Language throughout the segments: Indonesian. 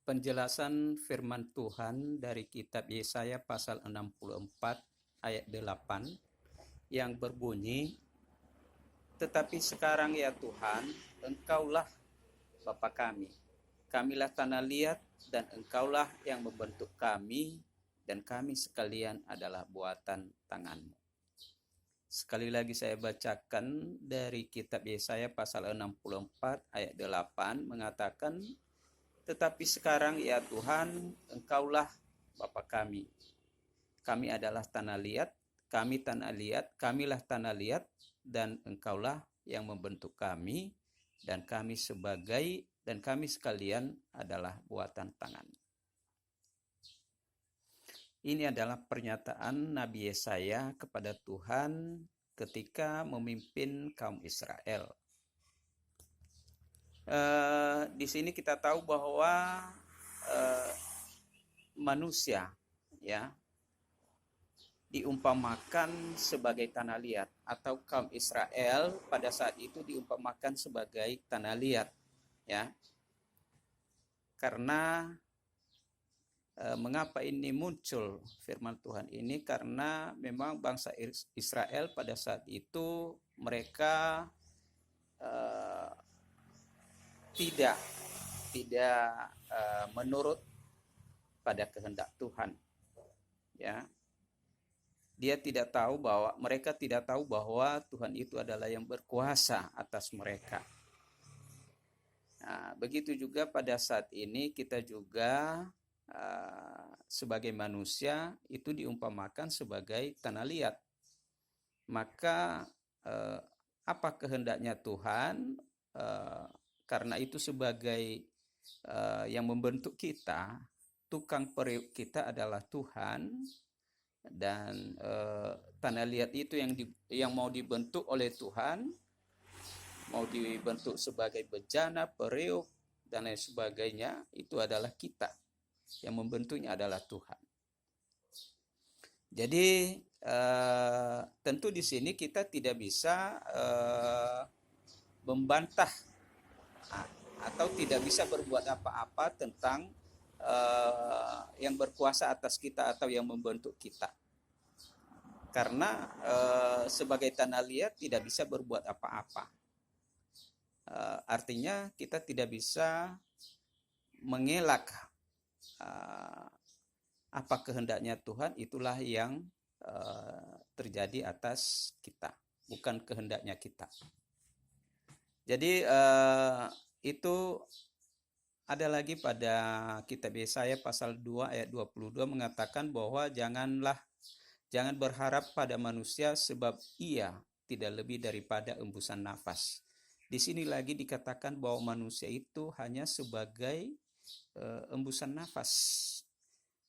Penjelasan firman Tuhan dari kitab Yesaya pasal 64 ayat 8 yang berbunyi, "Tetapi sekarang ya Tuhan, Engkaulah Bapa kami. Kamilah tanah liat dan Engkaulah yang membentuk kami, dan kami sekalian adalah buatan tangan-Mu." Sekali lagi saya bacakan dari kitab Yesaya pasal 64 ayat 8 mengatakan, "Tetapi sekarang ya Tuhan, Engkaulah Bapa kami. Kami adalah tanah liat, kamilah tanah liat, dan Engkaulah yang membentuk kami, dan kami sekalian adalah buatan tangan." Ini adalah pernyataan Nabi Yesaya kepada Tuhan ketika memimpin kaum Israel. Di sini kita tahu bahwa manusia ya diumpamakan sebagai tanah liat, atau kaum Israel pada saat itu diumpamakan sebagai tanah liat ya. Karena mengapa ini muncul firman Tuhan ini? Karena memang bangsa Israel pada saat itu mereka tidak menurut pada kehendak Tuhan ya. Mereka tidak tahu bahwa Tuhan itu adalah yang berkuasa atas mereka. Nah, begitu juga pada saat ini kita juga sebagai manusia itu diumpamakan sebagai tanah liat. Maka apa kehendaknya Tuhan? Karena itu sebagai yang membentuk kita, tukang periuk kita adalah Tuhan, dan tanah liat itu yang mau dibentuk oleh Tuhan, mau dibentuk sebagai bejana, periuk, dan lain sebagainya, itu adalah kita. Yang membentuknya adalah Tuhan. Jadi tentu di sini kita tidak bisa membantah atau tidak bisa berbuat apa-apa tentang yang berkuasa atas kita atau yang membentuk kita. Karena sebagai tanah liat tidak bisa berbuat apa-apa. Artinya kita tidak bisa mengelak apa kehendaknya Tuhan, itulah yang terjadi atas kita, bukan kehendaknya kita. Jadi itu ada lagi pada kitab Yesaya pasal 2 ayat 22 mengatakan bahwa jangan berharap pada manusia, sebab ia tidak lebih daripada embusan nafas. Di sini lagi dikatakan bahwa manusia itu hanya sebagai embusan nafas.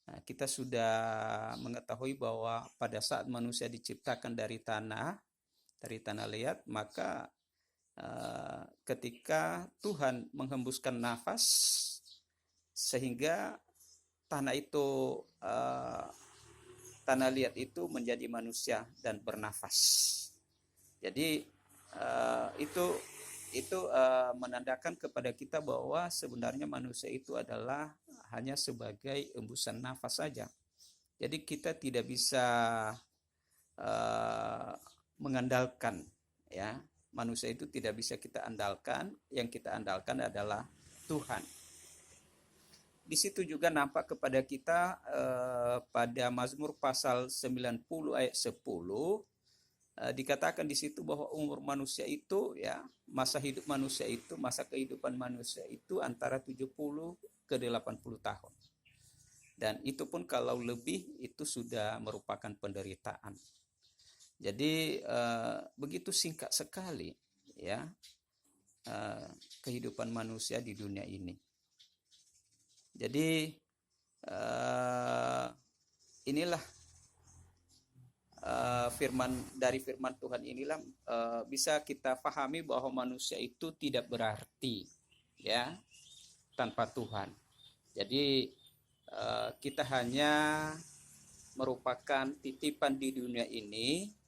Nah, kita sudah mengetahui bahwa pada saat manusia diciptakan dari tanah liat, maka ketika Tuhan menghembuskan nafas sehingga tanah liat itu menjadi manusia dan bernafas. Jadi itu menandakan kepada kita bahwa sebenarnya manusia itu adalah hanya sebagai embusan nafas saja. Jadi kita tidak bisa mengandalkan ya. Manusia itu tidak bisa kita andalkan, yang kita andalkan adalah Tuhan. Di situ juga nampak kepada kita pada Mazmur pasal 90 ayat 10 dikatakan di situ bahwa umur manusia itu ya, masa kehidupan manusia itu antara 70 ke 80 tahun. Dan itu pun kalau lebih itu sudah merupakan penderitaan. Jadi begitu singkat sekali ya kehidupan manusia di dunia ini. Jadi inilah firman Tuhan inilah bisa kita pahami bahwa manusia itu tidak berarti ya tanpa Tuhan. Jadi kita hanya merupakan titipan di dunia ini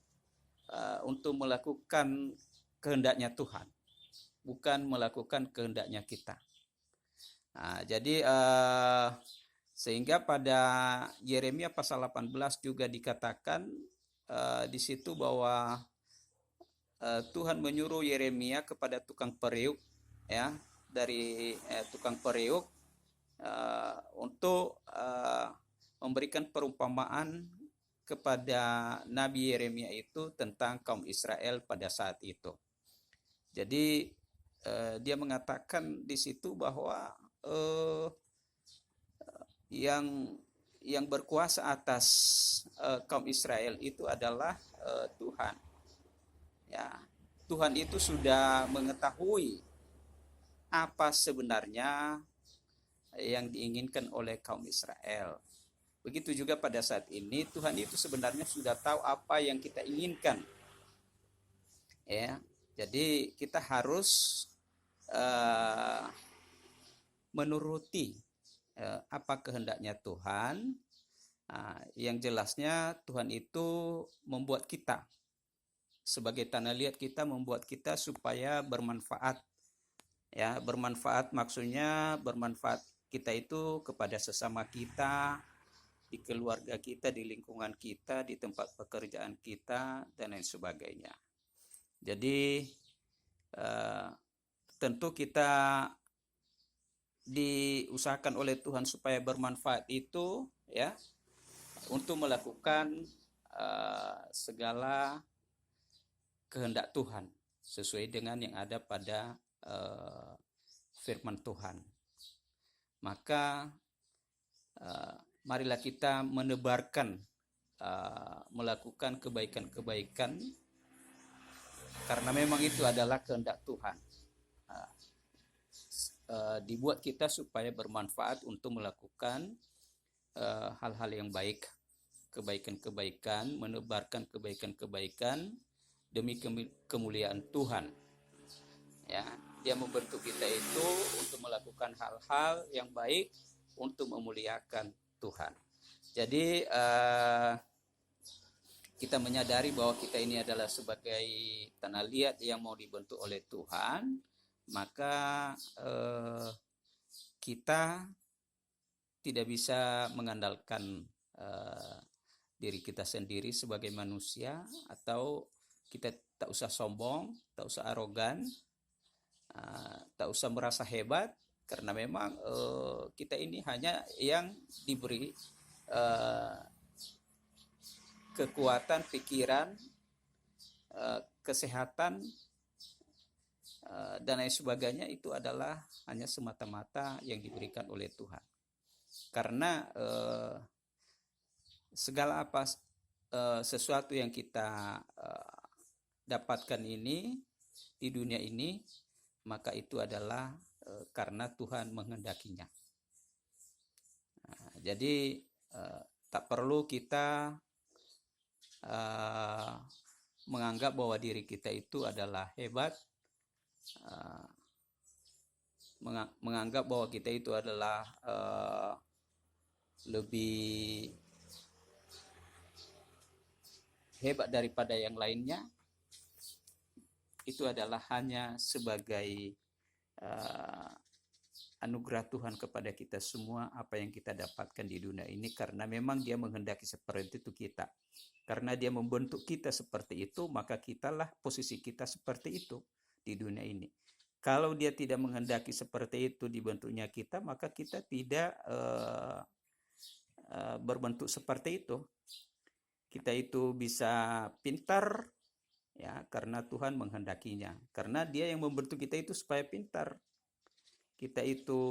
untuk melakukan kehendaknya Tuhan, bukan melakukan kehendaknya kita. Nah, jadi sehingga pada Yeremia pasal 18 juga dikatakan di situ bahwa Tuhan menyuruh Yeremia kepada tukang periuk, ya, dari tukang periuk untuk memberikan perumpamaan kepada Nabi Yeremia itu tentang kaum Israel pada saat itu. Jadi dia mengatakan di situ bahwa yang berkuasa atas kaum Israel itu adalah Tuhan. Ya, Tuhan itu sudah mengetahui apa sebenarnya yang diinginkan oleh kaum Israel. Begitu juga pada saat ini Tuhan itu sebenarnya sudah tahu apa yang kita inginkan. Ya, jadi kita harus menuruti apa kehendaknya Tuhan. Yang jelasnya Tuhan itu membuat kita sebagai tanah liat, kita membuat kita supaya bermanfaat. Ya, bermanfaat maksudnya bermanfaat kita itu kepada sesama kita, di keluarga kita, di lingkungan kita, di tempat pekerjaan kita, dan lain sebagainya. Jadi tentu kita diusahakan oleh Tuhan supaya bermanfaat itu, ya, untuk melakukan segala kehendak Tuhan sesuai dengan yang ada pada firman Tuhan. Maka marilah kita menebarkan, melakukan kebaikan-kebaikan, karena memang itu adalah kehendak Tuhan. Dibuat kita supaya bermanfaat untuk melakukan hal-hal yang baik, kebaikan-kebaikan, menebarkan kebaikan-kebaikan demi kemuliaan Tuhan. Ya, dia membentuk kita itu untuk melakukan hal-hal yang baik untuk memuliakan Tuhan. Jadi kita menyadari bahwa kita ini adalah sebagai tanah liat yang mau dibentuk oleh Tuhan, maka kita tidak bisa mengandalkan diri kita sendiri sebagai manusia, atau kita tak usah sombong, tak usah arogan, tak usah merasa hebat, karena memang kita ini hanya yang diberi kekuatan pikiran, kesehatan, dan lain sebagainya. Itu adalah hanya semata-mata yang diberikan oleh Tuhan. Karena segala apa sesuatu yang kita dapatkan ini di dunia ini, maka itu adalah karena Tuhan menghendakinya. Jadi tak perlu kita menganggap bahwa diri kita itu adalah hebat, menganggap bahwa kita itu adalah lebih hebat daripada yang lainnya. Itu adalah hanya sebagai anugerah Tuhan kepada kita semua, apa yang kita dapatkan di dunia ini, karena memang dia menghendaki seperti itu kita. Karena dia membentuk kita seperti itu, maka kitalah posisi kita seperti itu di dunia ini. Kalau dia tidak menghendaki seperti itu dibentuknya kita, maka kita tidak berbentuk seperti itu. Kita itu bisa pintar, ya, karena Tuhan menghendakinya. Karena dia yang membentuk kita itu supaya pintar. Kita itu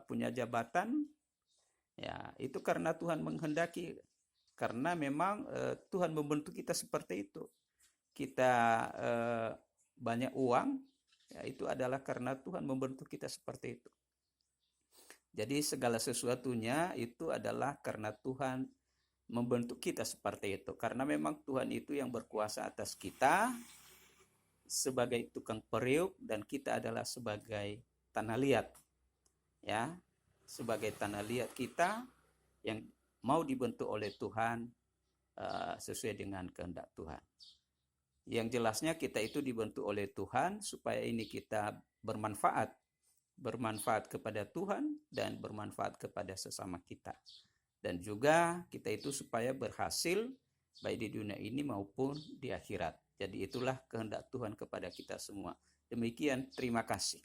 punya jabatan, ya, itu karena Tuhan menghendaki. Karena memang Tuhan membentuk kita seperti itu. Kita banyak uang, ya, itu adalah karena Tuhan membentuk kita seperti itu. Jadi segala sesuatunya itu adalah karena Tuhan membentuk kita seperti itu. Karena memang Tuhan itu yang berkuasa atas kita sebagai tukang periuk, dan kita adalah sebagai tanah liat, ya, sebagai tanah liat kita yang mau dibentuk oleh Tuhan sesuai dengan kehendak Tuhan. Yang jelasnya kita itu dibentuk oleh Tuhan supaya ini kita bermanfaat bermanfaat kepada Tuhan dan bermanfaat kepada sesama kita. Dan juga kita itu supaya berhasil baik di dunia ini maupun di akhirat. Jadi itulah kehendak Tuhan kepada kita semua. Demikian, terima kasih.